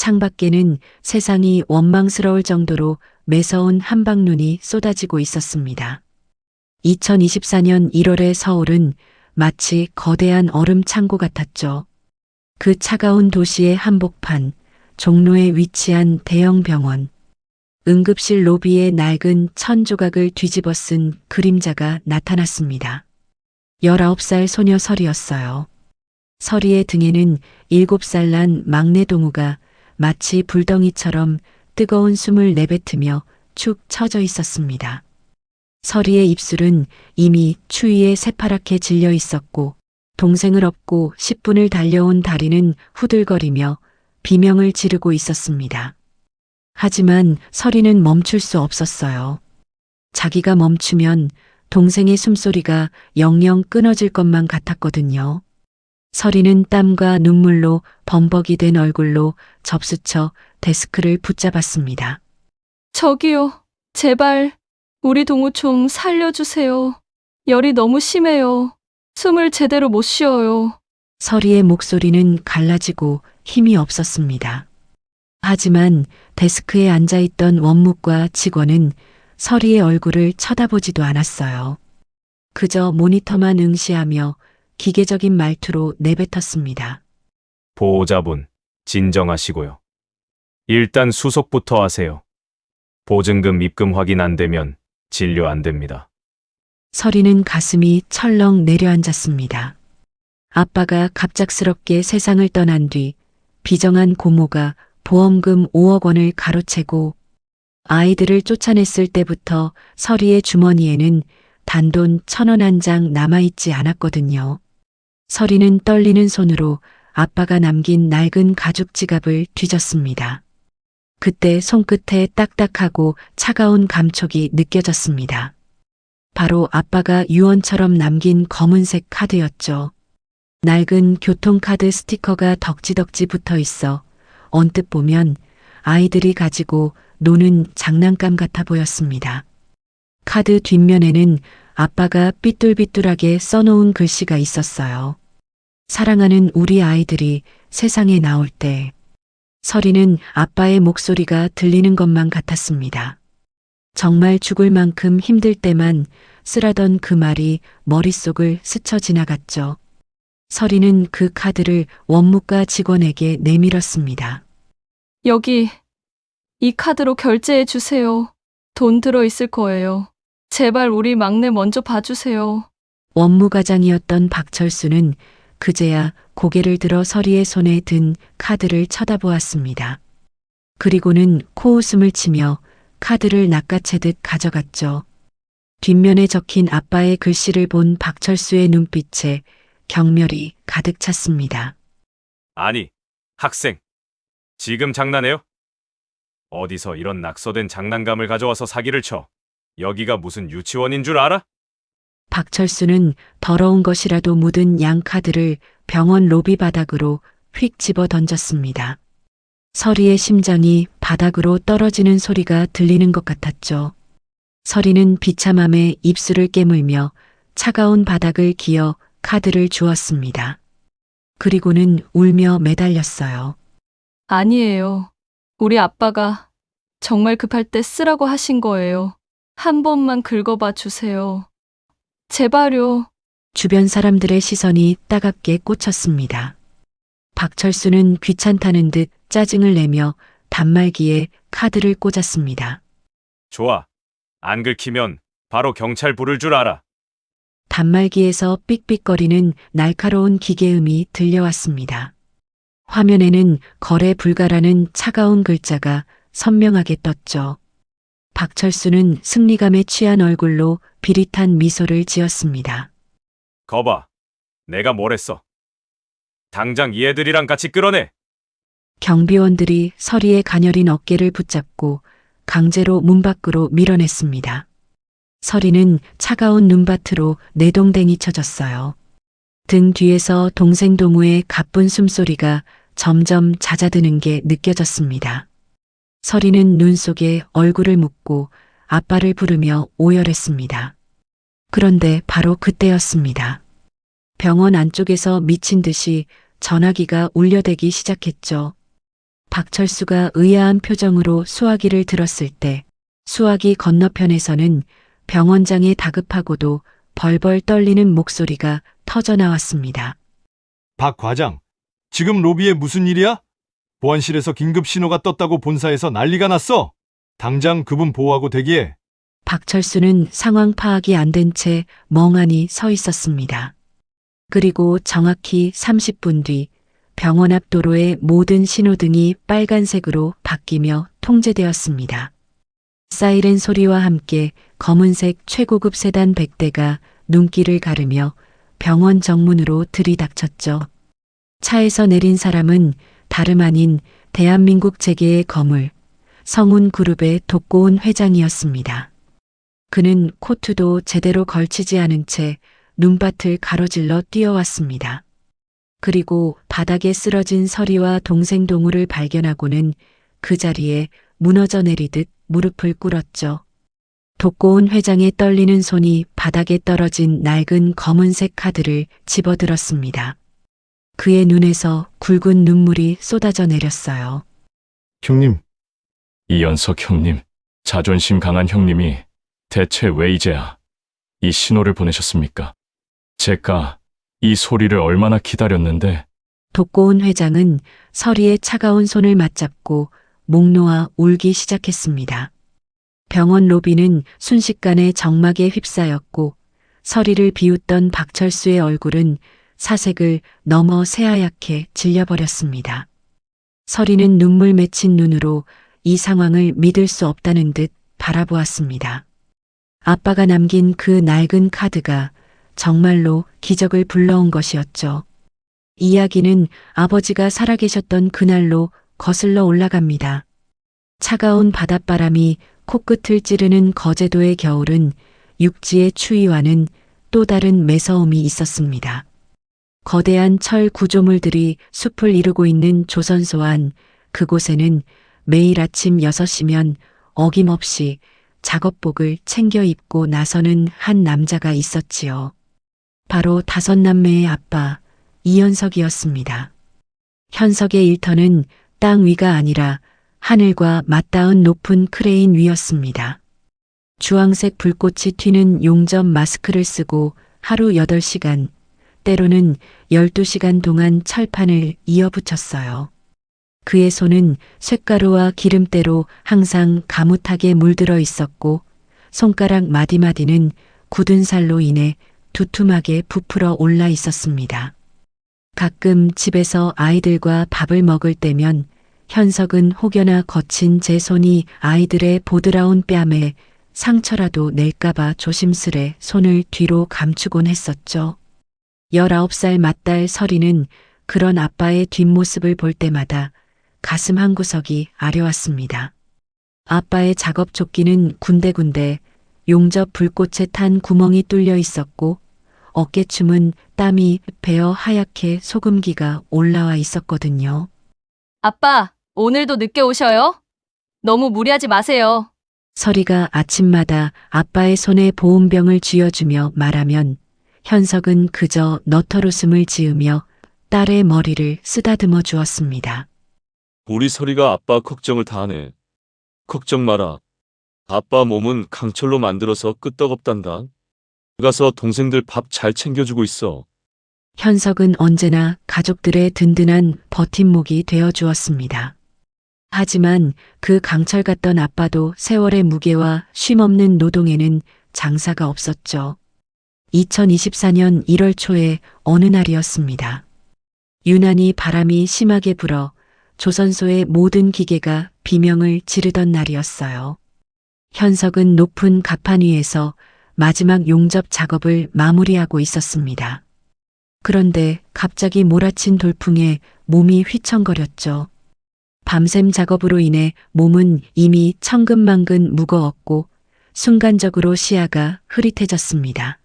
창밖에는 세상이 원망스러울 정도로 매서운 한방눈이 쏟아지고 있었습니다. 2024년 1월의 서울은 마치 거대한 얼음 창고 같았죠. 그 차가운 도시의 한복판, 종로에 위치한 대형 병원, 응급실 로비에 낡은 천 조각을 뒤집어 쓴 그림자가 나타났습니다. 19살 소녀 설이었어요. 설이의 등에는 7살 난 막내 동우가 마치 불덩이처럼 뜨거운 숨을 내뱉으며 축 처져 있었습니다. 설이의 입술은 이미 추위에 새파랗게 질려 있었고 동생을 업고 10분을 달려온 다리는 후들거리며 비명을 지르고 있었습니다. 하지만 설이는 멈출 수 없었어요. 자기가 멈추면 동생의 숨소리가 영영 끊어질 것만 같았거든요. 설이는 땀과 눈물로 범벅이 된 얼굴로 접수쳐 데스크를 붙잡았습니다. 저기요, 제발 우리 동우 좀 살려주세요. 열이 너무 심해요. 숨을 제대로 못 쉬어요. 설이의 목소리는 갈라지고 힘이 없었습니다. 하지만 데스크에 앉아있던 원묵과 직원은 설이의 얼굴을 쳐다보지도 않았어요. 그저 모니터만 응시하며 기계적인 말투로 내뱉었습니다. 보호자분, 진정하시고요. 일단 수속부터 하세요. 보증금 입금 확인 안 되면 진료 안 됩니다. 설이는 가슴이 철렁 내려앉았습니다. 아빠가 갑작스럽게 세상을 떠난 뒤 비정한 고모가 보험금 5억 원을 가로채고 아이들을 쫓아냈을 때부터 설이의 주머니에는 단돈 1,000원 한 장 남아있지 않았거든요. 설이는 떨리는 손으로 아빠가 남긴 낡은 가죽 지갑을 뒤졌습니다. 그때 손끝에 딱딱하고 차가운 감촉이 느껴졌습니다. 바로 아빠가 유언처럼 남긴 검은색 카드였죠. 낡은 교통카드 스티커가 덕지덕지 붙어 있어 언뜻 보면 아이들이 가지고 노는 장난감 같아 보였습니다. 카드 뒷면에는 아빠가 삐뚤삐뚤하게 써놓은 글씨가 있었어요. 사랑하는 우리 아이들이 세상에 나올 때. 설이는 아빠의 목소리가 들리는 것만 같았습니다. 정말 죽을 만큼 힘들 때만 쓰라던 그 말이 머릿속을 스쳐 지나갔죠. 설이는 그 카드를 원무과 직원에게 내밀었습니다. 여기, 이 카드로 결제해 주세요. 돈 들어 있을 거예요. 제발 우리 막내 먼저 봐주세요. 원무과장이었던 박철수는 그제야 고개를 들어 설이의 손에 든 카드를 쳐다보았습니다. 그리고는 코웃음을 치며 카드를 낚아채듯 가져갔죠. 뒷면에 적힌 아빠의 글씨를 본 박철수의 눈빛에 경멸이 가득 찼습니다. 아니, 학생. 지금 장난해요? 어디서 이런 낙서된 장난감을 가져와서 사기를 쳐? 여기가 무슨 유치원인 줄 알아? 박철수는 더러운 것이라도 묻은 양 카드를 병원 로비 바닥으로 휙 집어 던졌습니다. 설이의 심장이 바닥으로 떨어지는 소리가 들리는 것 같았죠. 설이는 비참함에 입술을 깨물며 차가운 바닥을 기어 카드를 주었습니다. 그리고는 울며 매달렸어요. 아니에요. 우리 아빠가 정말 급할 때 쓰라고 하신 거예요. 한 번만 긁어봐 주세요. 제발요. 주변 사람들의 시선이 따갑게 꽂혔습니다. 박철수는 귀찮다는 듯 짜증을 내며 단말기에 카드를 꽂았습니다. 좋아. 안 긁히면 바로 경찰 부를 줄 알아. 단말기에서 삑삑거리는 날카로운 기계음이 들려왔습니다. 화면에는 거래 불가라는 차가운 글자가 선명하게 떴죠. 박철수는 승리감에 취한 얼굴로 비릿한 미소를 지었습니다. 거봐. 내가 뭘 했어. 당장 이 애들이랑 같이 끌어내. 경비원들이 설이의 가녀린 어깨를 붙잡고 강제로 문 밖으로 밀어냈습니다. 설이는 차가운 눈밭으로 내동댕이 쳐졌어요. 등 뒤에서 동생 동우의 가쁜 숨소리가 점점 잦아드는 게 느껴졌습니다. 설이는 눈 속에 얼굴을 묻고 아빠를 부르며 오열했습니다. 그런데 바로 그때였습니다. 병원 안쪽에서 미친 듯이 전화기가 울려대기 시작했죠. 박철수가 의아한 표정으로 수화기를 들었을 때 수화기 건너편에서는 병원장의 다급하고도 벌벌 떨리는 목소리가 터져 나왔습니다. 박 과장, 지금 로비에 무슨 일이야? 보안실에서 긴급 신호가 떴다고 본사에서 난리가 났어. 당장 그분 보호하고 대기해. 박철수는 상황 파악이 안 된 채 멍하니 서 있었습니다. 그리고 정확히 30분 뒤 병원 앞 도로의 모든 신호등이 빨간색으로 바뀌며 통제되었습니다. 사이렌 소리와 함께 검은색 최고급 세단 100대가 눈길을 가르며 병원 정문으로 들이닥쳤죠. 차에서 내린 사람은 다름 아닌 대한민국 재계의 거물, 성운그룹의 독고운 회장이었습니다. 그는 코트도 제대로 걸치지 않은 채 눈밭을 가로질러 뛰어왔습니다. 그리고 바닥에 쓰러진 서리와 동생 동우를 발견하고는 그 자리에 무너져 내리듯 무릎을 꿇었죠. 독고운 회장의 떨리는 손이 바닥에 떨어진 낡은 검은색 카드를 집어들었습니다. 그의 눈에서 굵은 눈물이 쏟아져 내렸어요. 형님, 이연석 형님, 자존심 강한 형님이 대체 왜 이제야 이 신호를 보내셨습니까? 제가 이 소리를 얼마나 기다렸는데. 독고운 회장은 서리의 차가운 손을 맞잡고 목 놓아 울기 시작했습니다. 병원 로비는 순식간에 정막에 휩싸였고 서리를 비웃던 박철수의 얼굴은 사색을 넘어 새하얗게 질려버렸습니다. 서리는 눈물 맺힌 눈으로 이 상황을 믿을 수 없다는 듯 바라보았습니다. 아빠가 남긴 그 낡은 카드가 정말로 기적을 불러온 것이었죠. 이야기는 아버지가 살아계셨던 그날로 거슬러 올라갑니다. 차가운 바닷바람이 코끝을 찌르는 거제도의 겨울은 육지의 추위와는 또 다른 매서움이 있었습니다. 거대한 철 구조물들이 숲을 이루고 있는 조선소안, 그곳에는 매일 아침 6시면 어김없이 작업복을 챙겨 입고 나서는 한 남자가 있었지요. 바로 5남매의 아빠, 이현석이었습니다. 현석의 일터는 땅 위가 아니라 하늘과 맞닿은 높은 크레인 위였습니다. 주황색 불꽃이 튀는 용접 마스크를 쓰고 하루 8시간, 때로는 12시간 동안 철판을 이어붙였어요. 그의 손은 쇳가루와 기름때로 항상 가뭇하게 물들어 있었고 손가락 마디마디는 굳은 살로 인해 두툼하게 부풀어 올라 있었습니다. 가끔 집에서 아이들과 밥을 먹을 때면 현석은 혹여나 거친 제 손이 아이들의 보드라운 뺨에 상처라도 낼까봐 조심스레 손을 뒤로 감추곤 했었죠. 19살 맏딸 서리는 그런 아빠의 뒷모습을 볼 때마다 가슴 한구석이 아려왔습니다. 아빠의 작업 조끼는 군데군데 용접 불꽃에 탄 구멍이 뚫려 있었고 어깨춤은 땀이 배어 하얗게 소금기가 올라와 있었거든요. 아빠, 오늘도 늦게 오셔요? 너무 무리하지 마세요. 서리가 아침마다 아빠의 손에 보온병을 쥐어주며 말하면 현석은 그저 너털웃음을 지으며 딸의 머리를 쓰다듬어 주었습니다. 우리 서리가 아빠 걱정을 다 하네. 걱정 마라. 아빠 몸은 강철로 만들어서 끄떡없단다. 가서 동생들 밥 잘 챙겨주고 있어. 현석은 언제나 가족들의 든든한 버팀목이 되어 주었습니다. 하지만 그 강철 같던 아빠도 세월의 무게와 쉼없는 노동에는 장사가 없었죠. 2024년 1월 초의 어느 날이었습니다. 유난히 바람이 심하게 불어 조선소의 모든 기계가 비명을 지르던 날이었어요. 현석은 높은 갑판 위에서 마지막 용접 작업을 마무리하고 있었습니다. 그런데 갑자기 몰아친 돌풍에 몸이 휘청거렸죠. 밤샘 작업으로 인해 몸은 이미 천근만근 무거웠고 순간적으로 시야가 흐릿해졌습니다.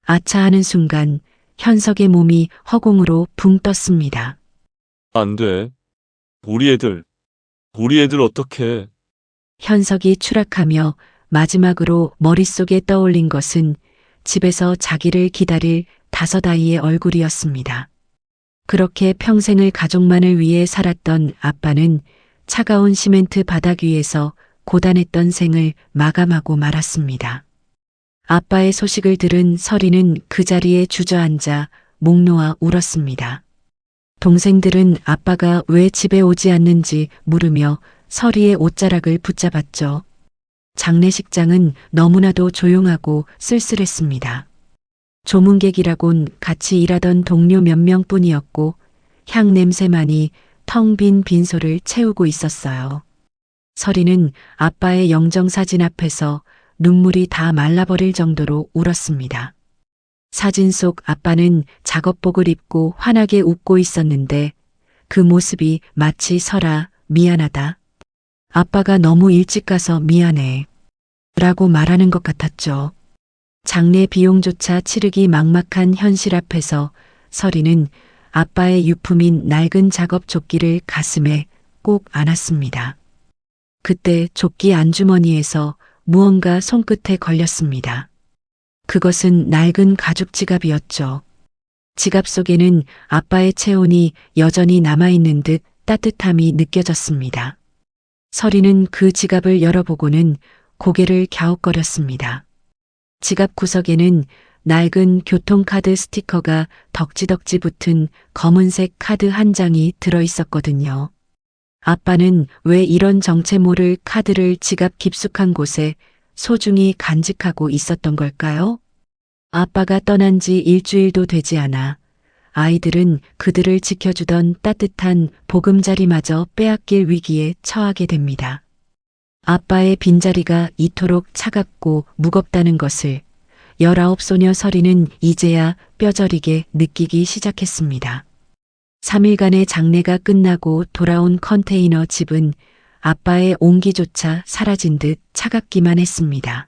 아차 하는 순간 현석의 몸이 허공으로 붕 떴습니다. 안 돼. 우리 애들 어떡해. 현석이 추락하며 마지막으로 머릿속에 떠올린 것은 집에서 자기를 기다릴 5 아이의 얼굴이었습니다. 그렇게 평생을 가족만을 위해 살았던 아빠는 차가운 시멘트 바닥 위에서 고단했던 생을 마감하고 말았습니다. 아빠의 소식을 들은 서리는 그 자리에 주저앉아 목 놓아 울었습니다. 동생들은 아빠가 왜 집에 오지 않는지 물으며 서리의 옷자락을 붙잡았죠. 장례식장은 너무나도 조용하고 쓸쓸했습니다. 조문객이라곤 같이 일하던 동료 몇 명뿐이었고 향 냄새만이 텅 빈 빈소를 채우고 있었어요. 서리는 아빠의 영정사진 앞에서 눈물이 다 말라버릴 정도로 울었습니다. 사진 속 아빠는 작업복을 입고 환하게 웃고 있었는데 그 모습이 마치 설아, 미안하다. 아빠가 너무 일찍 가서 미안해. 라고 말하는 것 같았죠. 장례 비용조차 치르기 막막한 현실 앞에서 서리는 아빠의 유품인 낡은 작업 조끼를 가슴에 꼭 안았습니다. 그때 조끼 안주머니에서 무언가 손끝에 걸렸습니다. 그것은 낡은 가죽 지갑이었죠. 지갑 속에는 아빠의 체온이 여전히 남아있는 듯 따뜻함이 느껴졌습니다. 서리는 그 지갑을 열어보고는 고개를 갸웃거렸습니다. 지갑 구석에는 낡은 교통카드 스티커가 덕지덕지 붙은 검은색 카드 한 장이 들어있었거든요. 아빠는 왜 이런 정체 모를 카드를 지갑 깊숙한 곳에 소중히 간직하고 있었던 걸까요? 아빠가 떠난 지 일주일도 되지 않아 아이들은 그들을 지켜주던 따뜻한 보금자리마저 빼앗길 위기에 처하게 됩니다. 아빠의 빈자리가 이토록 차갑고 무겁다는 것을 19소녀 서리는 이제야 뼈저리게 느끼기 시작했습니다. 3일간의 장례가 끝나고 돌아온 컨테이너 집은 아빠의 온기조차 사라진 듯 차갑기만 했습니다.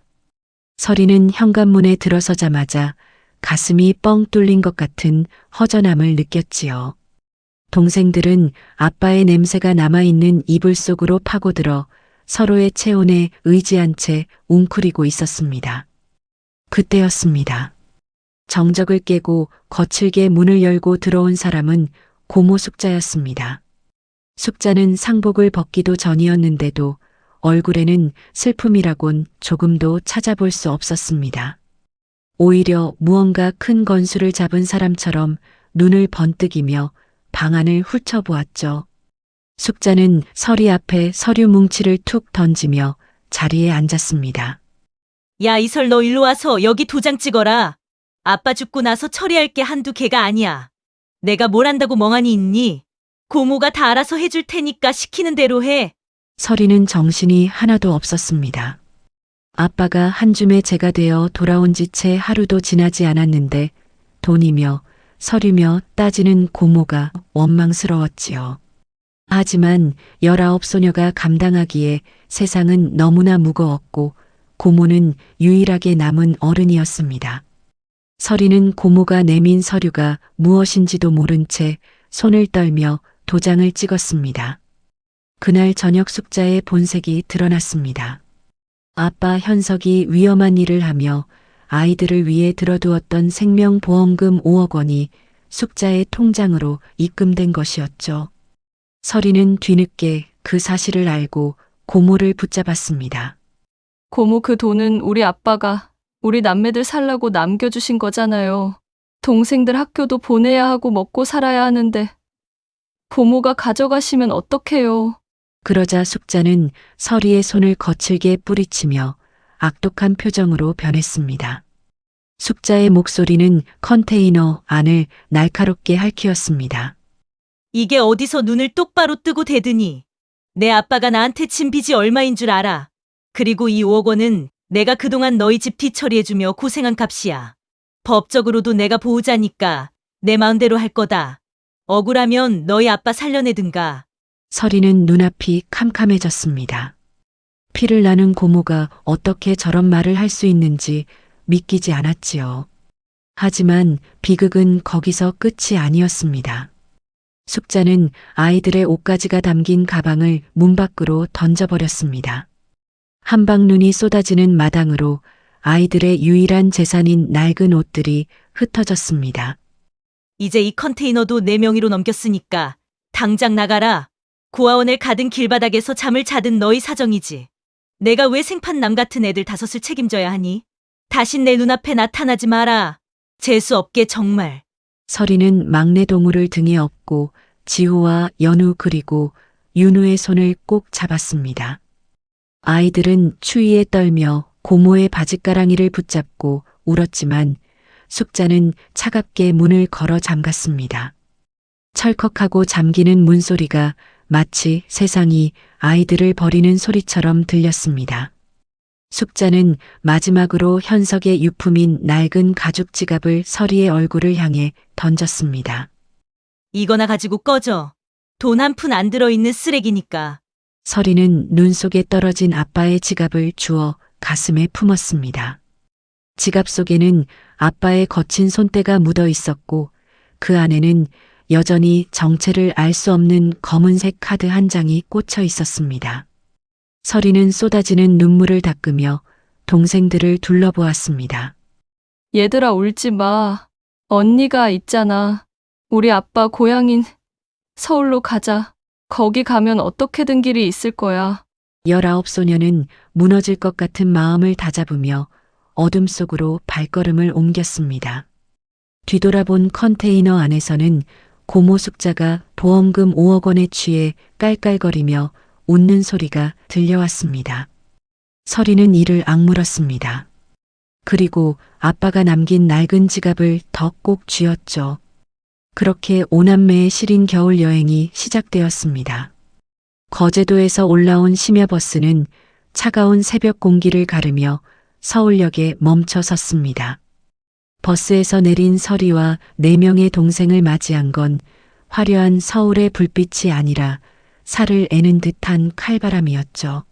서리는 현관문에 들어서자마자 가슴이 뻥 뚫린 것 같은 허전함을 느꼈지요. 동생들은 아빠의 냄새가 남아있는 이불 속으로 파고들어 서로의 체온에 의지한 채 웅크리고 있었습니다. 그때였습니다. 정적을 깨고 거칠게 문을 열고 들어온 사람은 고모 숙자였습니다. 숙자는 상복을 벗기도 전이었는데도 얼굴에는 슬픔이라곤 조금도 찾아볼 수 없었습니다. 오히려 무언가 큰 건수를 잡은 사람처럼 눈을 번뜩이며 방안을 훑어보았죠. 숙자는 서리 앞에 서류 뭉치를 툭 던지며 자리에 앉았습니다. 야, 이설 너 일로 와서 여기 도장 찍어라. 아빠 죽고 나서 처리할 게 한두 개가 아니야. 내가 뭘 한다고 멍하니 있니? 고모가 다 알아서 해줄 테니까 시키는 대로 해. 서리는 정신이 하나도 없었습니다. 아빠가 한 줌의 재가 되어 돌아온 지 채 하루도 지나지 않았는데 돈이며 서류며 따지는 고모가 원망스러웠지요. 하지만 19소녀가 감당하기에 세상은 너무나 무거웠고 고모는 유일하게 남은 어른이었습니다. 서리는 고모가 내민 서류가 무엇인지도 모른 채 손을 떨며 도장을 찍었습니다. 그날 저녁 숙자의 본색이 드러났습니다. 아빠 현석이 위험한 일을 하며 아이들을 위해 들어두었던 생명보험금 5억 원이 숙자의 통장으로 입금된 것이었죠. 서리는 뒤늦게 그 사실을 알고 고모를 붙잡았습니다. 고모, 그 돈은 우리 아빠가 우리 남매들 살라고 남겨주신 거잖아요. 동생들 학교도 보내야 하고 먹고 살아야 하는데 고모가 가져가시면 어떡해요. 그러자 숙자는 서리의 손을 거칠게 뿌리치며 악독한 표정으로 변했습니다. 숙자의 목소리는 컨테이너 안을 날카롭게 핥히었습니다. 이게 어디서 눈을 똑바로 뜨고 대드니? 내 아빠가 나한테 친 빚이 얼마인 줄 알아. 그리고 이 5억 원은 내가 그동안 너희 집 뒤처리해주며 고생한 값이야. 법적으로도 내가 보호자니까 내 마음대로 할 거다. 억울하면 너희 아빠 살려내든가. 서리는 눈앞이 캄캄해졌습니다. 피를 나는 고모가 어떻게 저런 말을 할 수 있는지 믿기지 않았지요. 하지만 비극은 거기서 끝이 아니었습니다. 숙자는 아이들의 옷가지가 담긴 가방을 문 밖으로 던져버렸습니다. 한방눈이 쏟아지는 마당으로 아이들의 유일한 재산인 낡은 옷들이 흩어졌습니다. 이제 이 컨테이너도 내 명의로 넘겼으니까 당장 나가라. 고아원을 가든 길바닥에서 잠을 자든 너희 사정이지. 내가 왜 생판 남 같은 애들 5을 책임져야 하니? 다신 내 눈앞에 나타나지 마라. 재수 없게 정말. 서리는 막내 동우를 등에 업고 지호와 연우 그리고 윤우의 손을 꼭 잡았습니다. 아이들은 추위에 떨며 고모의 바짓가랑이를 붙잡고 울었지만 숙자는 차갑게 문을 걸어 잠갔습니다. 철컥하고 잠기는 문소리가 마치 세상이 아이들을 버리는 소리처럼 들렸습니다. 숙자는 마지막으로 현석의 유품인 낡은 가죽 지갑을 서리의 얼굴을 향해 던졌습니다. 이거나 가지고 꺼져. 돈 한 푼 안 들어있는 쓰레기니까. 서리는 눈 속에 떨어진 아빠의 지갑을 주워 가슴에 품었습니다. 지갑 속에는 아빠의 거친 손때가 묻어 있었고 그 안에는 여전히 정체를 알 수 없는 검은색 카드 한 장이 꽂혀 있었습니다. 서리는 쏟아지는 눈물을 닦으며 동생들을 둘러보았습니다. 얘들아 울지 마. 언니가 있잖아. 우리 아빠 고향인 서울로 가자. 거기 가면 어떻게든 길이 있을 거야. 19소녀는 무너질 것 같은 마음을 다잡으며 어둠 속으로 발걸음을 옮겼습니다. 뒤돌아본 컨테이너 안에서는 고모 숙자가 보험금 5억 원에 취해 깔깔거리며 웃는 소리가 들려왔습니다. 서리는 이를 악물었습니다. 그리고 아빠가 남긴 낡은 지갑을 더 꼭 쥐었죠. 그렇게 오남매의 시린 겨울 여행이 시작되었습니다. 거제도에서 올라온 심야버스는 차가운 새벽 공기를 가르며 서울역에 멈춰 섰습니다. 버스에서 내린 서리와 4명의 동생을 맞이한 건 화려한 서울의 불빛이 아니라 살을 애는 듯한 칼바람이었죠.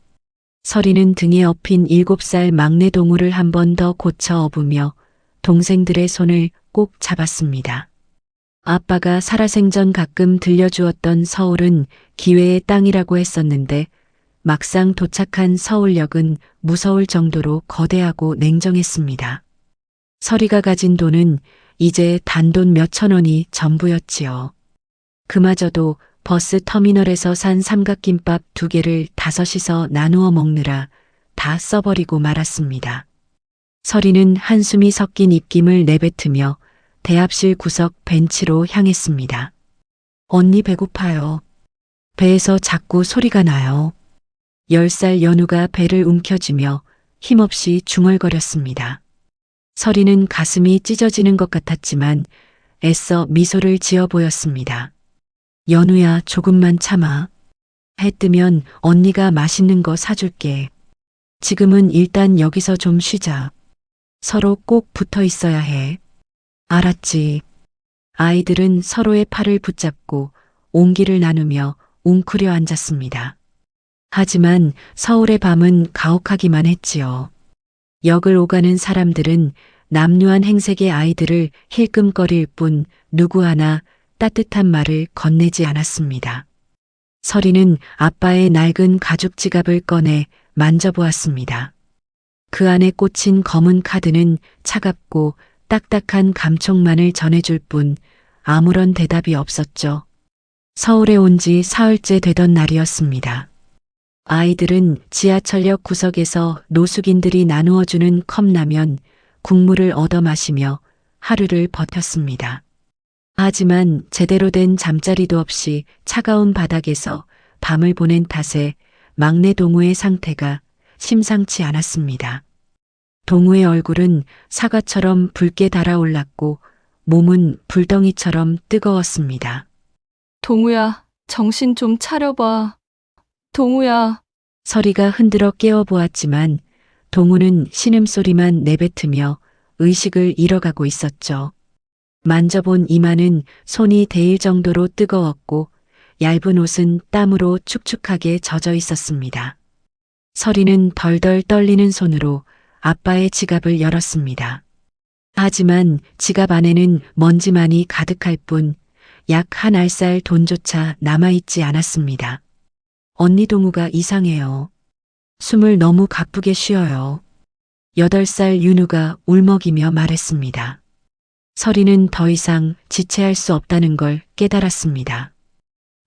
서리는 등에 업힌 7살 막내 동우를 한 번 더 고쳐 업으며 동생들의 손을 꼭 잡았습니다. 아빠가 살아생전 가끔 들려주었던 서울은 기회의 땅이라고 했었는데 막상 도착한 서울역은 무서울 정도로 거대하고 냉정했습니다. 서리가 가진 돈은 이제 단돈 몇천 원이 전부였지요. 그마저도 버스 터미널에서 산 삼각김밥 2개를 5이서 나누어 먹느라 다 써버리고 말았습니다. 서리는 한숨이 섞인 입김을 내뱉으며 대합실 구석 벤치로 향했습니다. 언니 배고파요. 배에서 자꾸 소리가 나요. 10살 연우가 배를 움켜쥐며 힘없이 중얼거렸습니다. 서리는 가슴이 찢어지는 것 같았지만 애써 미소를 지어 보였습니다. 연우야, 조금만 참아. 해 뜨면 언니가 맛있는 거 사줄게. 지금은 일단 여기서 좀 쉬자. 서로 꼭 붙어 있어야 해. 알았지. 아이들은 서로의 팔을 붙잡고 온기를 나누며 웅크려 앉았습니다. 하지만 서울의 밤은 가혹하기만 했지요. 역을 오가는 사람들은 남루한 행색의 아이들을 힐끔거릴 뿐 누구 하나 따뜻한 말을 건네지 않았습니다. 서리는 아빠의 낡은 가죽 지갑을 꺼내 만져보았습니다. 그 안에 꽂힌 검은 카드는 차갑고 딱딱한 감촉만을 전해줄 뿐 아무런 대답이 없었죠. 서울에 온 지 사흘째 되던 날이었습니다. 아이들은 지하철역 구석에서 노숙인들이 나누어주는 컵라면, 국물을 얻어 마시며 하루를 버텼습니다. 하지만 제대로 된 잠자리도 없이 차가운 바닥에서 밤을 보낸 탓에 막내 동우의 상태가 심상치 않았습니다. 동우의 얼굴은 사과처럼 붉게 달아올랐고 몸은 불덩이처럼 뜨거웠습니다. 동우야, 정신 좀 차려봐. 동우야. 서리가 흔들어 깨워보았지만 동우는 신음소리만 내뱉으며 의식을 잃어가고 있었죠. 만져본 이마는 손이 데일 정도로 뜨거웠고 얇은 옷은 땀으로 축축하게 젖어 있었습니다. 서리는 덜덜 떨리는 손으로 아빠의 지갑을 열었습니다. 하지만 지갑 안에는 먼지만이 가득할 뿐 약 한 알쌀 돈조차 남아있지 않았습니다. 언니 동우가 이상해요. 숨을 너무 가쁘게 쉬어요. 8살 윤우가 울먹이며 말했습니다. 서리는 더 이상 지체할 수 없다는 걸 깨달았습니다.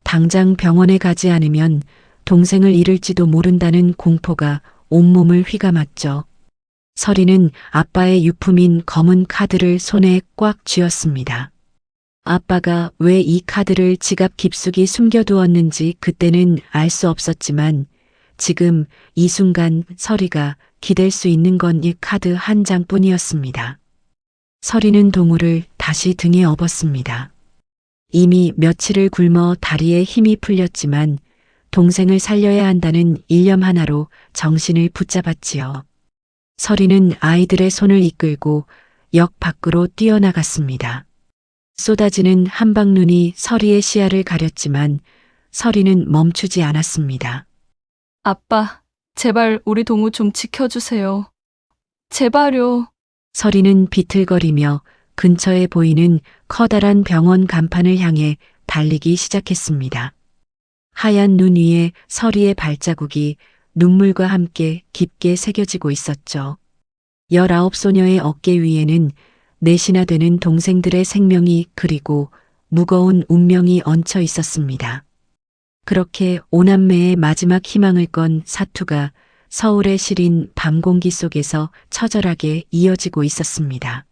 당장 병원에 가지 않으면 동생을 잃을지도 모른다는 공포가 온몸을 휘감았죠. 서리는 아빠의 유품인 검은 카드를 손에 꽉 쥐었습니다. 아빠가 왜 이 카드를 지갑 깊숙이 숨겨두었는지 그때는 알 수 없었지만 지금 이 순간 서리가 기댈 수 있는 건 이 카드 한 장뿐이었습니다. 서리는 동우를 다시 등에 업었습니다. 이미 며칠을 굶어 다리에 힘이 풀렸지만 동생을 살려야 한다는 일념 하나로 정신을 붙잡았지요. 서리는 아이들의 손을 이끌고 역 밖으로 뛰어나갔습니다. 쏟아지는 한방눈이 서리의 시야를 가렸지만 서리는 멈추지 않았습니다. 아빠, 제발 우리 동우 좀 지켜주세요. 제발요. 서리는 비틀거리며 근처에 보이는 커다란 병원 간판을 향해 달리기 시작했습니다. 하얀 눈 위에 서리의 발자국이 눈물과 함께 깊게 새겨지고 있었죠. 19소녀의 어깨 위에는 넷이나 되는 동생들의 생명이 그리고 무거운 운명이 얹혀 있었습니다. 그렇게 오남매의 마지막 희망을 건 사투가 서울의 시린 밤 공기 속에서 처절하게 이어지고 있었습니다.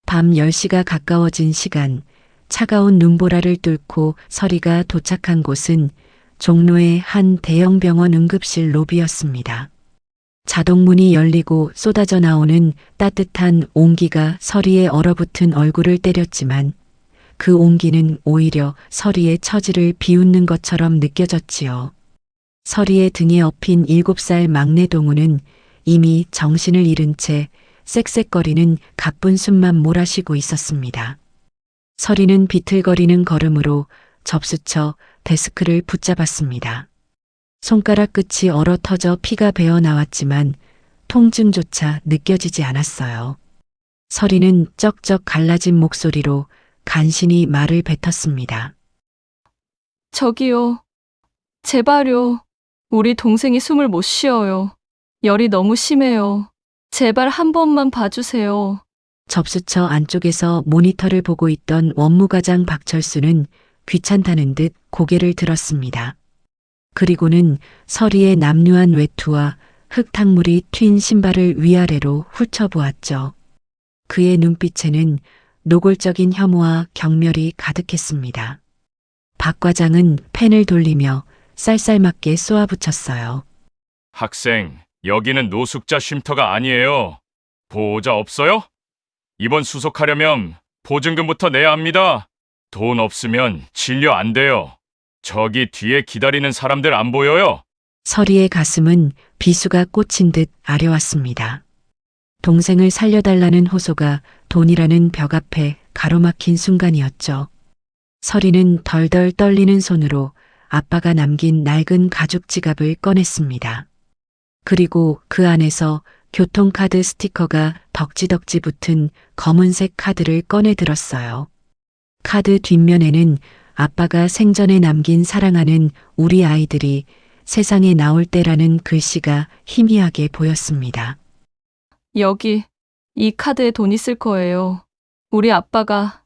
밤 10시가 가까워진 시간, 차가운 눈보라를 뚫고 서리가 도착한 곳은 종로의 한 대형 병원 응급실 로비였습니다. 자동문이 열리고 쏟아져 나오는 따뜻한 온기가 서리의 얼어붙은 얼굴을 때렸지만 그 온기는 오히려 서리의 처지를 비웃는 것처럼 느껴졌지요. 서리의 등에 업힌 7살 막내 동우는 이미 정신을 잃은 채 쌕쌕거리는 가쁜 숨만 몰아쉬고 있었습니다. 서리는 비틀거리는 걸음으로 접수처 데스크를 붙잡았습니다. 손가락 끝이 얼어 터져 피가 배어 나왔지만 통증조차 느껴지지 않았어요. 서리는 쩍쩍 갈라진 목소리로 간신히 말을 뱉었습니다. 저기요. 제발요. 우리 동생이 숨을 못 쉬어요. 열이 너무 심해요. 제발 한 번만 봐주세요. 접수처 안쪽에서 모니터를 보고 있던 원무과장 박철수는 귀찮다는 듯 고개를 들었습니다. 그리고는 서리의 남루한 외투와 흙탕물이 튄 신발을 위아래로 훑어보았죠. 그의 눈빛에는 노골적인 혐오와 경멸이 가득했습니다. 박 과장은 펜을 돌리며 쌀쌀맞게 쏘아붙였어요. 학생, 여기는 노숙자 쉼터가 아니에요. 보호자 없어요? 이번 수속하려면 보증금부터 내야 합니다. 돈 없으면 진료 안 돼요. 저기 뒤에 기다리는 사람들 안 보여요? 서리의 가슴은 비수가 꽂힌 듯 아려왔습니다. 동생을 살려달라는 호소가 돈이라는 벽 앞에 가로막힌 순간이었죠. 서리는 덜덜 떨리는 손으로 아빠가 남긴 낡은 가죽 지갑을 꺼냈습니다. 그리고 그 안에서 교통카드 스티커가 덕지덕지 붙은 검은색 카드를 꺼내 들었어요. 카드 뒷면에는 아빠가 생전에 남긴 사랑하는 우리 아이들이 세상에 나올 때라는 글씨가 희미하게 보였습니다. 여기, 이 카드에 돈 있을 거예요. 우리 아빠가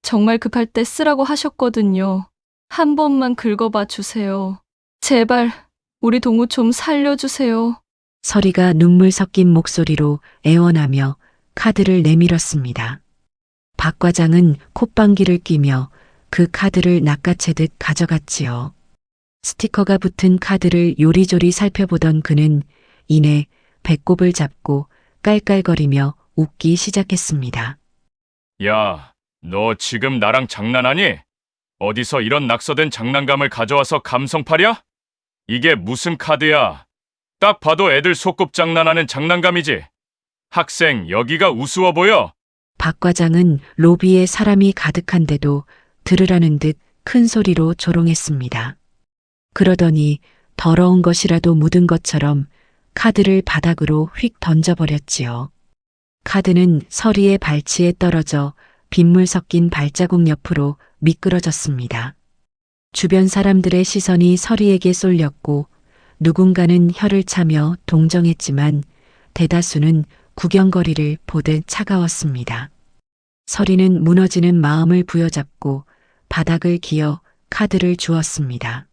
정말 급할 때 쓰라고 하셨거든요. 한 번만 긁어봐 주세요. 제발, 우리 동우 좀 살려주세요. 서리가 눈물 섞인 목소리로 애원하며 카드를 내밀었습니다. 박 과장은 콧방귀를 뀌며 그 카드를 낚아채듯 가져갔지요. 스티커가 붙은 카드를 요리조리 살펴보던 그는 이내 배꼽을 잡고 깔깔거리며 웃기 시작했습니다. 야, 너 지금 나랑 장난하니? 어디서 이런 낙서된 장난감을 가져와서 감성팔이야? 이게 무슨 카드야? 딱 봐도 애들 소꿉장난하는 장난감이지. 학생, 여기가 우스워 보여? 박 과장은 로비에 사람이 가득한데도 들으라는 듯 큰 소리로 조롱했습니다. 그러더니 더러운 것이라도 묻은 것처럼 카드를 바닥으로 휙 던져버렸지요. 카드는 서리의 발치에 떨어져 빗물 섞인 발자국 옆으로 미끄러졌습니다. 주변 사람들의 시선이 서리에게 쏠렸고 누군가는 혀를 차며 동정했지만 대다수는 구경거리를 보듯 차가웠습니다. 서리는 무너지는 마음을 부여잡고 바닥을 기어 카드를 주었습니다.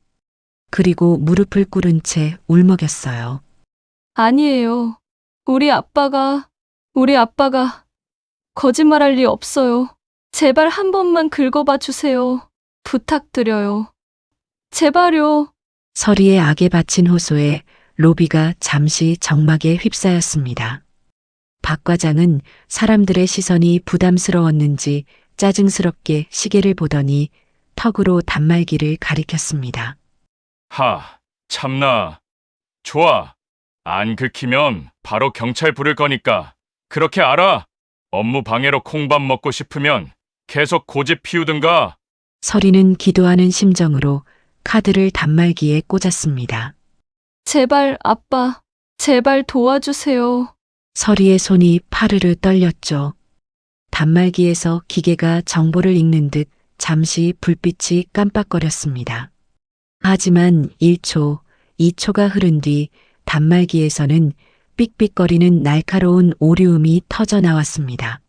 그리고 무릎을 꿇은 채 울먹였어요. 아니에요. 우리 아빠가 거짓말할 리 없어요. 제발 한 번만 긁어봐 주세요. 부탁드려요. 제발요. 서리의 악에 바친 호소에 로비가 잠시 정막에 휩싸였습니다. 박 과장은 사람들의 시선이 부담스러웠는지 짜증스럽게 시계를 보더니 턱으로 단말기를 가리켰습니다. 참나. 좋아. 안 긁히면 바로 경찰 부를 거니까. 그렇게 알아. 업무 방해로 콩밥 먹고 싶으면 계속 고집 피우든가. 서리는 기도하는 심정으로 카드를 단말기에 꽂았습니다. 제발 아빠, 제발 도와주세요. 서리의 손이 파르르 떨렸죠. 단말기에서 기계가 정보를 읽는 듯 잠시 불빛이 깜빡거렸습니다. 하지만 1초, 2초가 흐른 뒤 단말기에서는 삑삑거리는 날카로운 오류음이 터져 나왔습니다.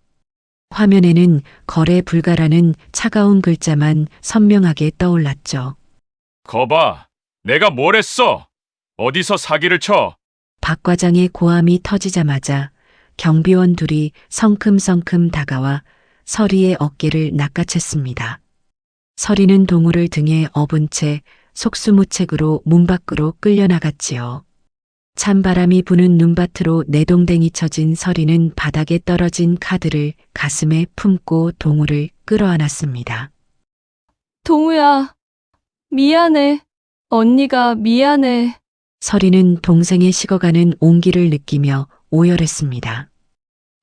화면에는 거래 불가라는 차가운 글자만 선명하게 떠올랐죠. 거봐. 내가 뭘 했어? 어디서 사기를 쳐? 박 과장의 고함이 터지자마자 경비원 둘이 성큼성큼 다가와 서리의 어깨를 낚아챘습니다. 서리는 동우를 등에 업은 채 속수무책으로 문 밖으로 끌려나갔지요. 찬바람이 부는 눈밭으로 내동댕이 쳐진 서리는 바닥에 떨어진 카드를 가슴에 품고 동우를 끌어안았습니다. 동우야, 미안해. 언니가 미안해. 서리는 동생의 식어가는 온기를 느끼며 오열했습니다.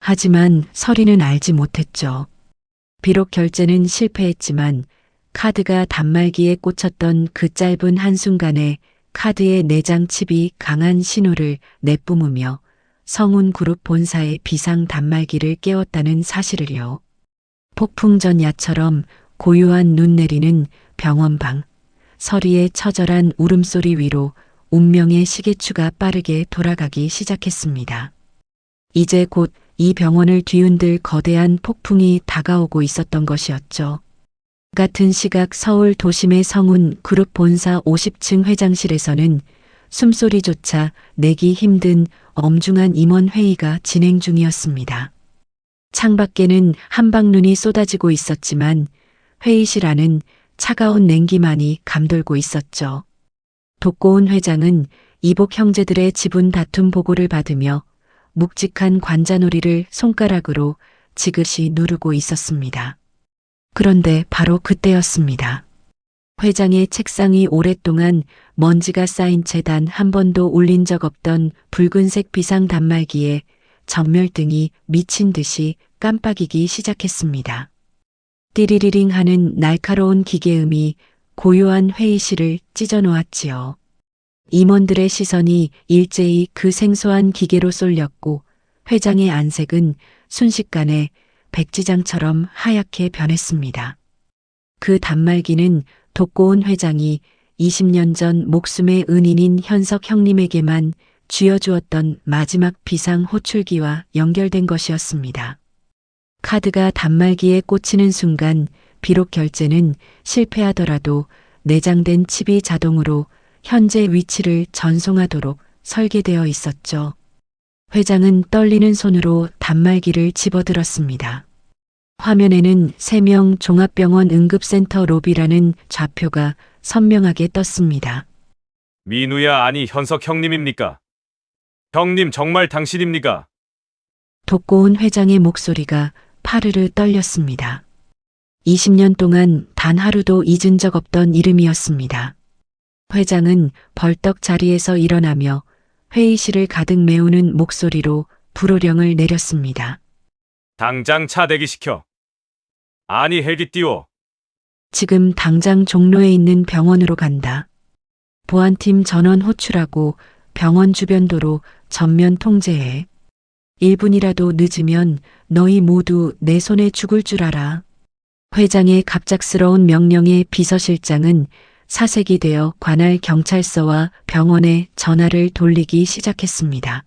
하지만 서리는 알지 못했죠. 비록 결제는 실패했지만 카드가 단말기에 꽂혔던 그 짧은 한순간에 카드의 내장 칩이 강한 신호를 내뿜으며 성운그룹 본사의 비상 단말기를 깨웠다는 사실을요. 폭풍 전야처럼 고요한 눈 내리는 병원방, 서리의 처절한 울음소리 위로 운명의 시계추가 빠르게 돌아가기 시작했습니다. 이제 곧 이 병원을 뒤흔들 거대한 폭풍이 다가오고 있었던 것이었죠. 같은 시각 서울 도심의 성운 그룹 본사 50층 회장실에서는 숨소리조차 내기 힘든 엄중한 임원 회의가 진행 중이었습니다. 창밖에는 한방눈이 쏟아지고 있었지만 회의실 안은 차가운 냉기만이 감돌고 있었죠. 독고운 회장은 이복 형제들의 지분 다툼 보고를 받으며 묵직한 관자놀이를 손가락으로 지그시 누르고 있었습니다. 그런데 바로 그때였습니다. 회장의 책상이 오랫동안 먼지가 쌓인 채 단 한 번도 울린 적 없던 붉은색 비상 단말기에 전멸등이 미친 듯이 깜빡이기 시작했습니다. 띠리리링 하는 날카로운 기계음이 고요한 회의실을 찢어놓았지요. 임원들의 시선이 일제히 그 생소한 기계로 쏠렸고 회장의 안색은 순식간에 백지장처럼 하얗게 변했습니다. 그 단말기는 독고운 회장이 20년 전 목숨의 은인인 현석 형님에게만 쥐어주었던 마지막 비상 호출기와 연결된 것이었습니다. 카드가 단말기에 꽂히는 순간 비록 결제는 실패하더라도 내장된 칩이 자동으로 현재 위치를 전송하도록 설계되어 있었죠. 회장은 떨리는 손으로 단말기를 집어들었습니다. 화면에는 3명 종합병원 응급센터 로비라는 좌표가 선명하게 떴습니다. 민우야, 아니 현석 형님입니까? 형님 정말 당신입니까? 독고운 회장의 목소리가 파르르 떨렸습니다. 20년 동안 단 하루도 잊은 적 없던 이름이었습니다. 회장은 벌떡 자리에서 일어나며 회의실을 가득 메우는 목소리로 불호령을 내렸습니다. 당장 차 대기시켜. 아니 헬기 띄워. 지금 당장 종로에 있는 병원으로 간다. 보안팀 전원 호출하고 병원 주변 도로 전면 통제해. 1분이라도 늦으면 너희 모두 내 손에 죽을 줄 알아. 회장의 갑작스러운 명령에 비서실장은 사색이 되어 관할 경찰서와 병원에 전화를 돌리기 시작했습니다.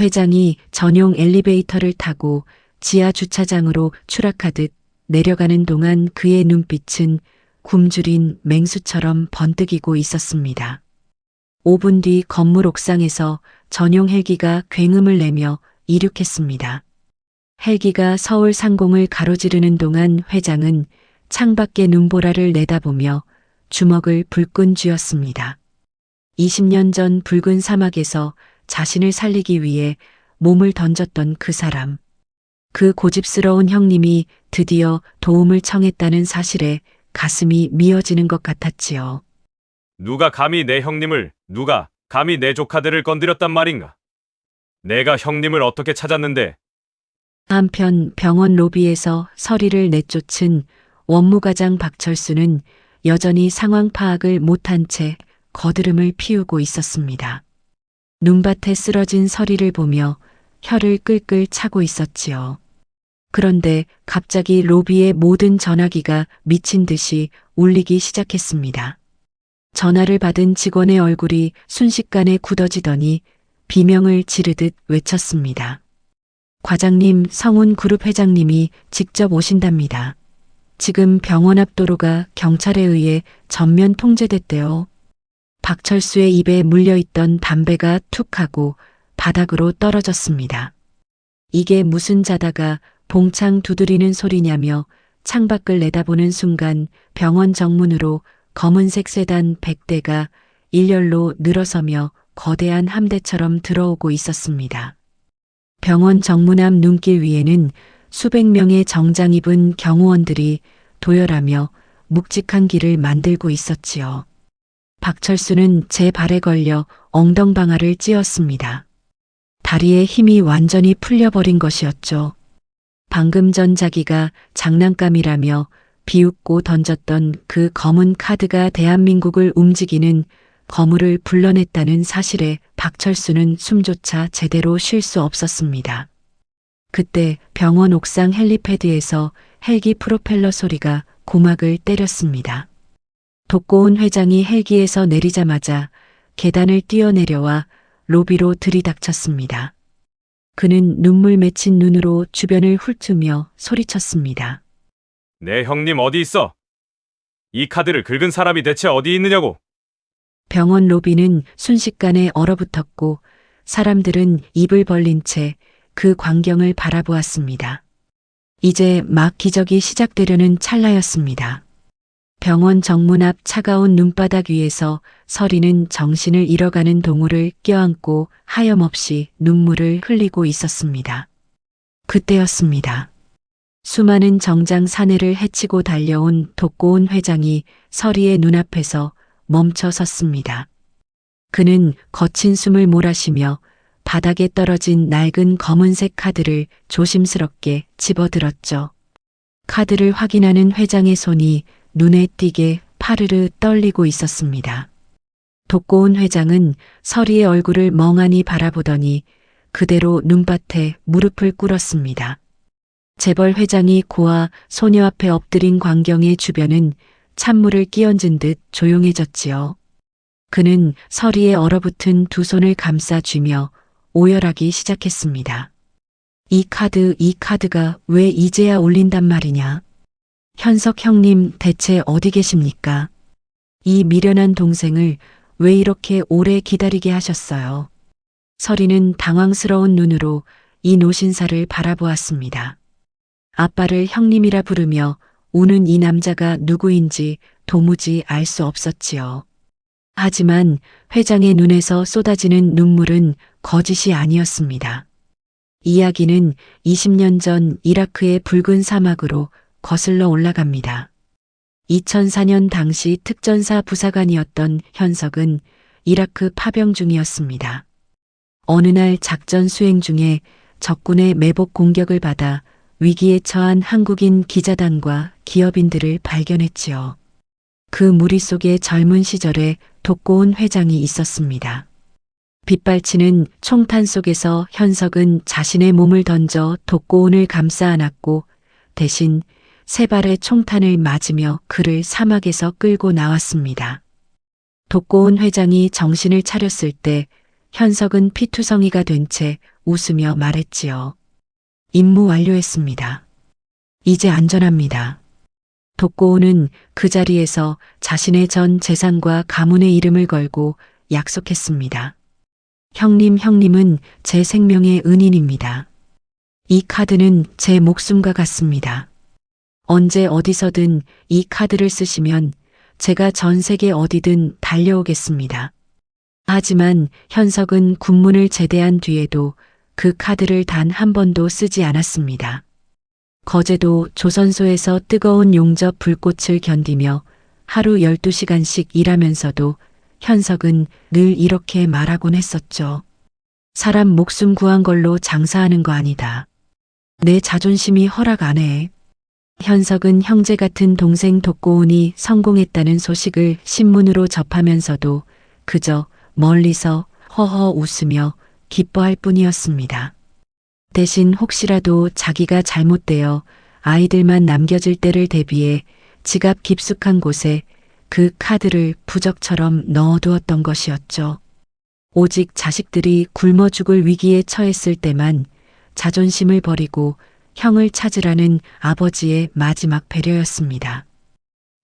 회장이 전용 엘리베이터를 타고 지하 주차장으로 추락하듯 내려가는 동안 그의 눈빛은 굶주린 맹수처럼 번뜩이고 있었습니다. 5분 뒤 건물 옥상에서 전용 헬기가 굉음을 내며 이륙했습니다. 헬기가 서울 상공을 가로지르는 동안 회장은 창밖의 눈보라를 내다보며 주먹을 불끈 쥐었습니다. 20년 전 붉은 사막에서 자신을 살리기 위해 몸을 던졌던 그 사람. 그 고집스러운 형님이 드디어 도움을 청했다는 사실에 가슴이 미어지는 것 같았지요. 누가 감히 내 형님을, 누가 감히 내 조카들을 건드렸단 말인가? 내가 형님을 어떻게 찾았는데? 한편 병원 로비에서 서리를 내쫓은 원무과장 박철수는 여전히 상황 파악을 못한 채 거드름을 피우고 있었습니다. 눈밭에 쓰러진 서리를 보며 혀를 끌끌 차고 있었지요. 그런데 갑자기 로비의 모든 전화기가 미친 듯이 울리기 시작했습니다. 전화를 받은 직원의 얼굴이 순식간에 굳어지더니 비명을 지르듯 외쳤습니다. 과장님, 성운그룹 회장님이 직접 오신답니다. 지금 병원 앞 도로가 경찰에 의해 전면 통제됐대요. 박철수의 입에 물려있던 담배가 툭 하고 바닥으로 떨어졌습니다. 이게 무슨 자다가 봉창 두드리는 소리냐며 창밖을 내다보는 순간 병원 정문으로 검은색 세단 100대가 일렬로 늘어서며 거대한 함대처럼 들어오고 있었습니다. 병원 정문 앞 눈길 위에는 수백 명의 정장 입은 경호원들이 도열하며 묵직한 길을 만들고 있었지요. 박철수는 제 발에 걸려 엉덩방아를 찧었습니다. 다리에 힘이 완전히 풀려버린 것이었죠. 방금 전 자기가 장난감이라며 비웃고 던졌던 그 검은 카드가 대한민국을 움직이는 거물을 불러냈다는 사실에 박철수는 숨조차 제대로 쉴 수 없었습니다. 그때 병원 옥상 헬리패드에서 헬기 프로펠러 소리가 고막을 때렸습니다. 독고은 회장이 헬기에서 내리자마자 계단을 뛰어내려와 로비로 들이닥쳤습니다. 그는 눈물 맺힌 눈으로 주변을 훑으며 소리쳤습니다. 내 형님 어디 있어? 이 카드를 긁은 사람이 대체 어디 있느냐고? 병원 로비는 순식간에 얼어붙었고 사람들은 입을 벌린 채 그 광경을 바라보았습니다. 이제 막 기적이 시작되려는 찰나였습니다. 병원 정문 앞 차가운 눈바닥 위에서 서리는 정신을 잃어가는 동우를 껴안고 하염없이 눈물을 흘리고 있었습니다. 그때였습니다. 수많은 정장 사내를 헤치고 달려온 독고은 회장이 서리의 눈앞에서 멈춰 섰습니다. 그는 거친 숨을 몰아쉬며 바닥에 떨어진 낡은 검은색 카드를 조심스럽게 집어들었죠. 카드를 확인하는 회장의 손이 눈에 띄게 파르르 떨리고 있었습니다. 독고은 회장은 서리의 얼굴을 멍하니 바라보더니 그대로 눈밭에 무릎을 꿇었습니다. 재벌 회장이 고아 소녀 앞에 엎드린 광경의 주변은 찬물을 끼얹은 듯 조용해졌지요. 그는 서리의 얼어붙은 두 손을 감싸쥐며 오열하기 시작했습니다. 이 카드가 왜 이제야 울린단 말이냐? 현석 형님 대체 어디 계십니까? 이 미련한 동생을 왜 이렇게 오래 기다리게 하셨어요? 서리는 당황스러운 눈으로 이 노신사를 바라보았습니다. 아빠를 형님이라 부르며 우는 이 남자가 누구인지 도무지 알 수 없었지요. 하지만 회장의 눈에서 쏟아지는 눈물은 거짓이 아니었습니다. 이야기는 20년 전 이라크의 붉은 사막으로 거슬러 올라갑니다. 2004년 당시 특전사 부사관이었던 현석은 이라크 파병 중이었습니다. 어느 날 작전 수행 중에 적군의 매복 공격을 받아 위기에 처한 한국인 기자단과 기업인들을 발견했지요. 그 무리 속에 젊은 시절에 독고은 회장이 있었습니다. 빗발치는 총탄 속에서 현석은 자신의 몸을 던져 독고은을 감싸 안았고 대신 세 발의 총탄을 맞으며 그를 사막에서 끌고 나왔습니다. 독고은 회장이 정신을 차렸을 때 현석은 피투성이가 된 채 웃으며 말했지요. 임무 완료했습니다. 이제 안전합니다. 독고우는 그 자리에서 자신의 전 재산과 가문의 이름을 걸고 약속했습니다. 형님은 제 생명의 은인입니다. 이 카드는 제 목숨과 같습니다. 언제 어디서든 이 카드를 쓰시면 제가 전 세계 어디든 달려오겠습니다. 하지만 현석은 군문을 제대한 뒤에도 그 카드를 단 한 번도 쓰지 않았습니다. 거제도 조선소에서 뜨거운 용접 불꽃을 견디며 하루 12시간씩 일하면서도 현석은 늘 이렇게 말하곤 했었죠. 사람 목숨 구한 걸로 장사하는 거 아니다. 내 자존심이 허락 안 해. 현석은 형제 같은 동생 독고운이 성공했다는 소식을 신문으로 접하면서도 그저 멀리서 허허 웃으며 기뻐할 뿐이었습니다. 대신 혹시라도 자기가 잘못되어 아이들만 남겨질 때를 대비해 지갑 깊숙한 곳에 그 카드를 부적처럼 넣어두었던 것이었죠. 오직 자식들이 굶어 죽을 위기에 처했을 때만 자존심을 버리고 형을 찾으라는 아버지의 마지막 배려였습니다.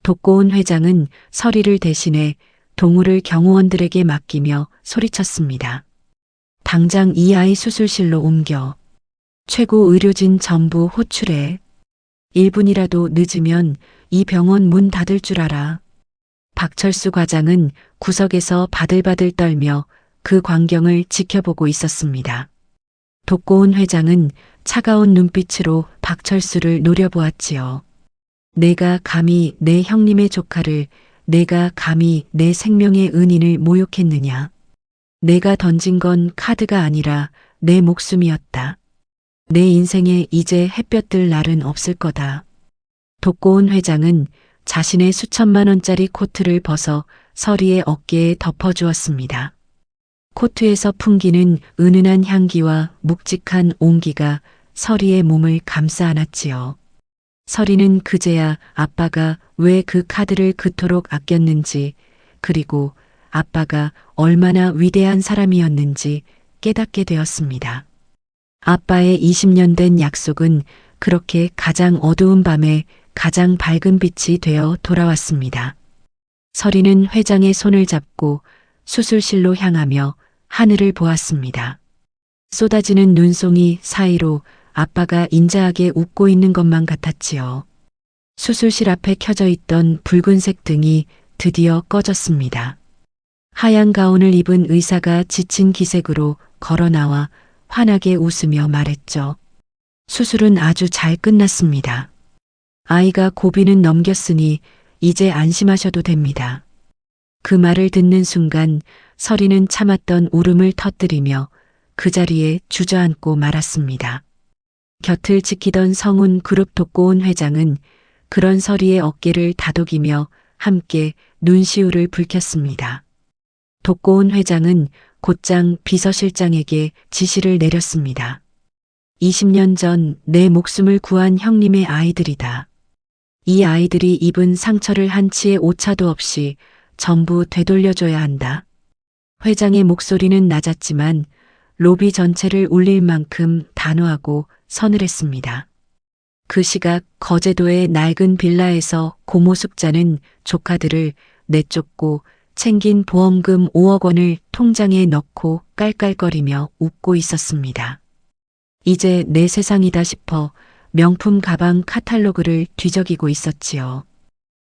독고운 회장은 서리를 대신해 동우를 경호원들에게 맡기며 소리쳤습니다. 당장 이 아이 수술실로 옮겨. 최고 의료진 전부 호출해. 1분이라도 늦으면 이 병원 문 닫을 줄 알아. 박철수 과장은 구석에서 바들바들 떨며 그 광경을 지켜보고 있었습니다. 독고운 회장은 차가운 눈빛으로 박철수를 노려보았지요. 내가 감히 내 형님의 조카를, 내가 감히 내 생명의 은인을 모욕했느냐. 내가 던진 건 카드가 아니라 내 목숨이었다. 내 인생에 이제 햇볕 들 날은 없을 거다. 독고운 회장은 자신의 수천만 원짜리 코트를 벗어 서리의 어깨에 덮어주었습니다. 코트에서 풍기는 은은한 향기와 묵직한 온기가 서리의 몸을 감싸 안았지요. 서리는 그제야 아빠가 왜 그 카드를 그토록 아꼈는지, 그리고 아빠가 얼마나 위대한 사람이었는지 깨닫게 되었습니다. 아빠의 20년 된 약속은 그렇게 가장 어두운 밤에 가장 밝은 빛이 되어 돌아왔습니다. 서리는 회장의 손을 잡고 수술실로 향하며 하늘을 보았습니다. 쏟아지는 눈송이 사이로 아빠가 인자하게 웃고 있는 것만 같았지요. 수술실 앞에 켜져 있던 붉은색 등이 드디어 꺼졌습니다. 하얀 가운을 입은 의사가 지친 기색으로 걸어 나와 환하게 웃으며 말했죠. 수술은 아주 잘 끝났습니다. 아이가 고비는 넘겼으니 이제 안심하셔도 됩니다. 그 말을 듣는 순간 서리는 참았던 울음을 터뜨리며 그 자리에 주저앉고 말았습니다. 곁을 지키던 성운 그룹 독고운 회장은 그런 서리의 어깨를 다독이며 함께 눈시울을 붉혔습니다. 독고운 회장은 곧장 비서실장에게 지시를 내렸습니다. 20년 전 내 목숨을 구한 형님의 아이들이다. 이 아이들이 입은 상처를 한치의 오차도 없이 전부 되돌려줘야 한다. 회장의 목소리는 낮았지만 로비 전체를 울릴 만큼 단호하고 서늘했습니다. 그 시각 거제도의 낡은 빌라에서 고모 숙자는 조카들을 내쫓고 챙긴 보험금 5억 원을 통장에 넣고 깔깔거리며 웃고 있었습니다. 이제 내 세상이다 싶어 명품 가방 카탈로그를 뒤적이고 있었지요.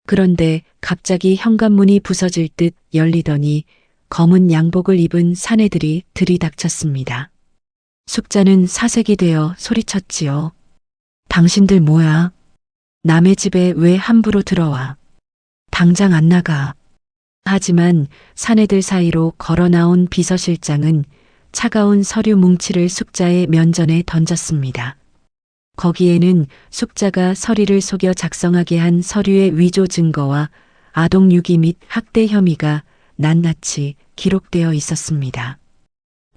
그런데 갑자기 현관문이 부서질 듯 열리더니 검은 양복을 입은 사내들이 들이닥쳤습니다. 숙자는 사색이 되어 소리쳤지요. 당신들 뭐야? 남의 집에 왜 함부로 들어와? 당장 안 나가. 하지만 사내들 사이로 걸어 나온 비서실장은 차가운 서류 뭉치를 숙자의 면전에 던졌습니다. 거기에는 숙자가 서리를 속여 작성하게 한 서류의 위조 증거와 아동 유기 및 학대 혐의가 낱낱이 기록되어 있었습니다.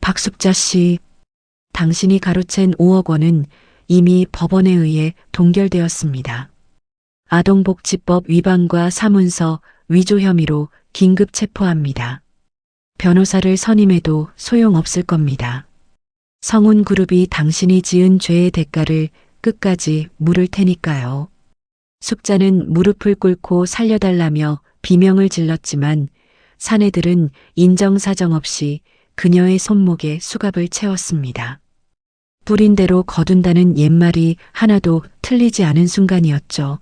박숙자 씨, 당신이 가로챈 5억 원은 이미 법원에 의해 동결되었습니다. 아동복지법 위반과 사문서 위조 혐의로 긴급 체포합니다. 변호사를 선임해도 소용없을 겁니다. 성운그룹이 당신이 지은 죄의 대가를 끝까지 물을 테니까요. 숙자는 무릎을 꿇고 살려달라며 비명을 질렀지만 사내들은 인정사정 없이 그녀의 손목에 수갑을 채웠습니다. 뿌린 대로 거둔다는 옛말이 하나도 틀리지 않은 순간이었죠.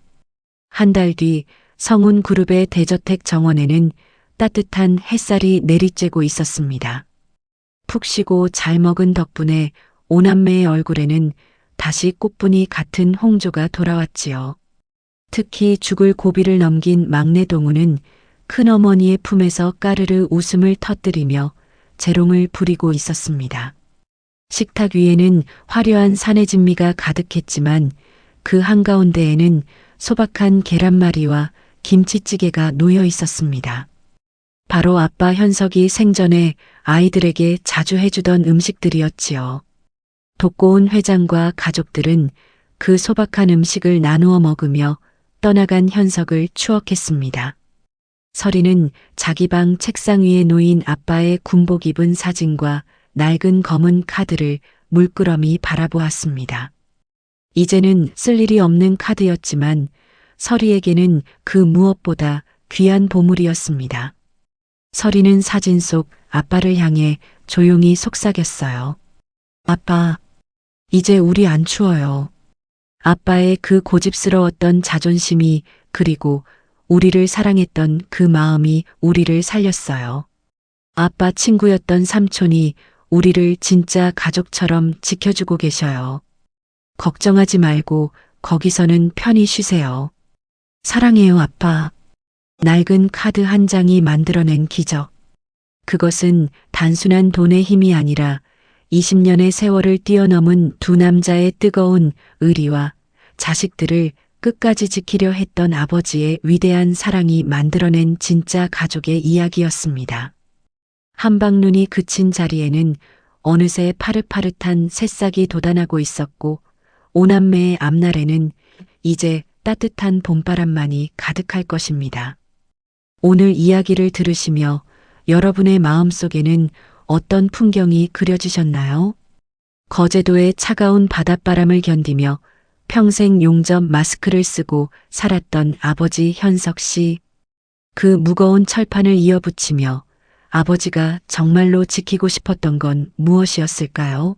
한 달 뒤 성운그룹의 대저택 정원에는 따뜻한 햇살이 내리쬐고 있었습니다. 푹 쉬고 잘 먹은 덕분에 오남매의 얼굴에는 다시 꽃분이 같은 홍조가 돌아왔지요. 특히 죽을 고비를 넘긴 막내 동우는 큰어머니의 품에서 까르르 웃음을 터뜨리며 재롱을 부리고 있었습니다. 식탁 위에는 화려한 사내진미가 가득했지만 그 한가운데에는 소박한 계란말이와 김치찌개가 놓여 있었습니다. 바로 아빠 현석이 생전에 아이들에게 자주 해주던 음식들이었지요. 독고운 회장과 가족들은 그 소박한 음식을 나누어 먹으며 떠나간 현석을 추억했습니다. 설이는 자기 방 책상 위에 놓인 아빠의 군복 입은 사진과 낡은 검은 카드를 물끄러미 바라보았습니다. 이제는 쓸 일이 없는 카드였지만 설이에게는 그 무엇보다 귀한 보물이었습니다. 설이는 사진 속 아빠를 향해 조용히 속삭였어요. 아빠, 이제 우리 안 추워요. 아빠의 그 고집스러웠던 자존심이 그리고 우리를 사랑했던 그 마음이 우리를 살렸어요. 아빠 친구였던 삼촌이 우리를 진짜 가족처럼 지켜주고 계셔요. 걱정하지 말고 거기서는 편히 쉬세요. 사랑해요, 아빠. 낡은 카드 한 장이 만들어낸 기적. 그것은 단순한 돈의 힘이 아니라 20년의 세월을 뛰어넘은 두 남자의 뜨거운 의리와 자식들을 끝까지 지키려 했던 아버지의 위대한 사랑이 만들어낸 진짜 가족의 이야기였습니다. 한방눈이 그친 자리에는 어느새 파릇파릇한 새싹이 돋아나고 있었고 오남매의 앞날에는 이제 따뜻한 봄바람만이 가득할 것입니다. 오늘 이야기를 들으시며 여러분의 마음속에는 어떤 풍경이 그려지셨나요? 거제도의 차가운 바닷바람을 견디며 평생 용접 마스크를 쓰고 살았던 아버지 현석 씨. 그 무거운 철판을 이어붙이며 아버지가 정말로 지키고 싶었던 건 무엇이었을까요?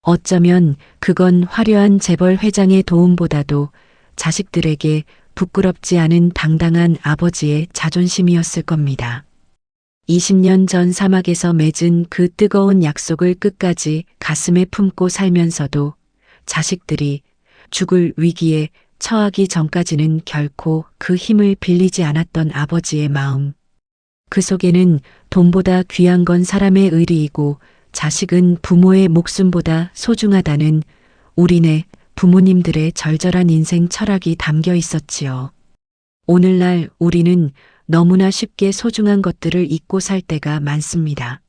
어쩌면 그건 화려한 재벌 회장의 도움보다도 자식들에게 부끄럽지 않은 당당한 아버지의 자존심이었을 겁니다. 20년 전 사막에서 맺은 그 뜨거운 약속을 끝까지 가슴에 품고 살면서도 자식들이 죽을 위기에 처하기 전까지는 결코 그 힘을 빌리지 않았던 아버지의 마음. 그 속에는 돈보다 귀한 건 사람의 의리이고 자식은 부모의 목숨보다 소중하다는 우리네 부모님들의 절절한 인생 철학이 담겨 있었지요. 오늘날 우리는 너무나 쉽게 소중한 것들을 잊고 살 때가 많습니다.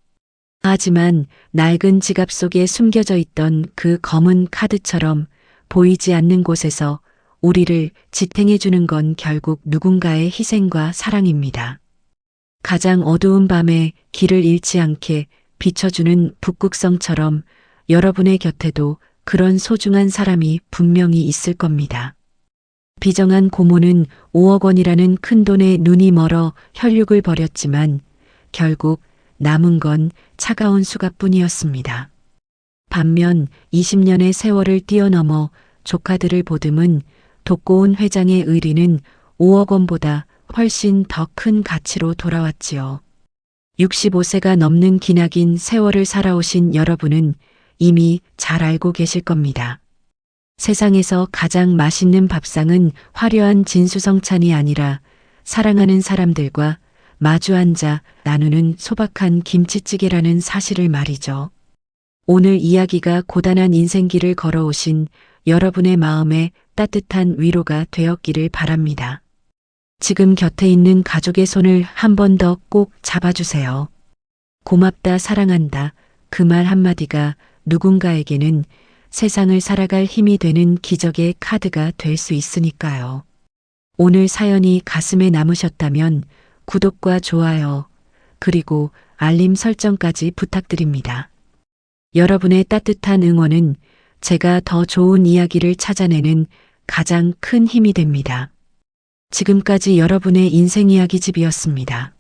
하지만 낡은 지갑 속에 숨겨져 있던 그 검은 카드처럼 보이지 않는 곳에서 우리를 지탱해 주는 건 결국 누군가의 희생과 사랑입니다. 가장 어두운 밤에 길을 잃지 않게 비춰주는 북극성처럼 여러분의 곁에도 그런 소중한 사람이 분명히 있을 겁니다. 비정한 고모는 5억 원이라는 큰 돈에 눈이 멀어 혈육을 버렸지만 결국 남은 건 차가운 수갑뿐이었습니다. 반면 20년의 세월을 뛰어넘어 조카들을 보듬은 독고운 회장의 의리는 5억 원보다 훨씬 더 큰 가치로 돌아왔지요. 65세가 넘는 기나긴 세월을 살아오신 여러분은 이미 잘 알고 계실 겁니다. 세상에서 가장 맛있는 밥상은 화려한 진수성찬이 아니라 사랑하는 사람들과 마주 앉아 나누는 소박한 김치찌개라는 사실을 말이죠. 오늘 이야기가 고단한 인생길을 걸어오신 여러분의 마음에 따뜻한 위로가 되었기를 바랍니다. 지금 곁에 있는 가족의 손을 한 번 더 꼭 잡아주세요. 고맙다, 사랑한다. 그 말 한마디가 누군가에게는 세상을 살아갈 힘이 되는 기적의 카드가 될 수 있으니까요. 오늘 사연이 가슴에 남으셨다면 구독과 좋아요, 그리고 알림 설정까지 부탁드립니다. 여러분의 따뜻한 응원은 제가 더 좋은 이야기를 찾아내는 가장 큰 힘이 됩니다. 지금까지 여러분의 인생 이야기집이었습니다.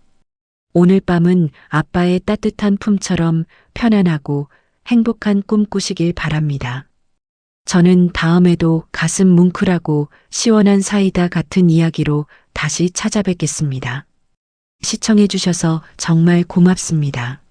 오늘 밤은 아빠의 따뜻한 품처럼 편안하고 행복한 꿈 꾸시길 바랍니다. 저는 다음에도 가슴 뭉클하고 시원한 사이다 같은 이야기로 다시 찾아뵙겠습니다. 시청해주셔서 정말 고맙습니다.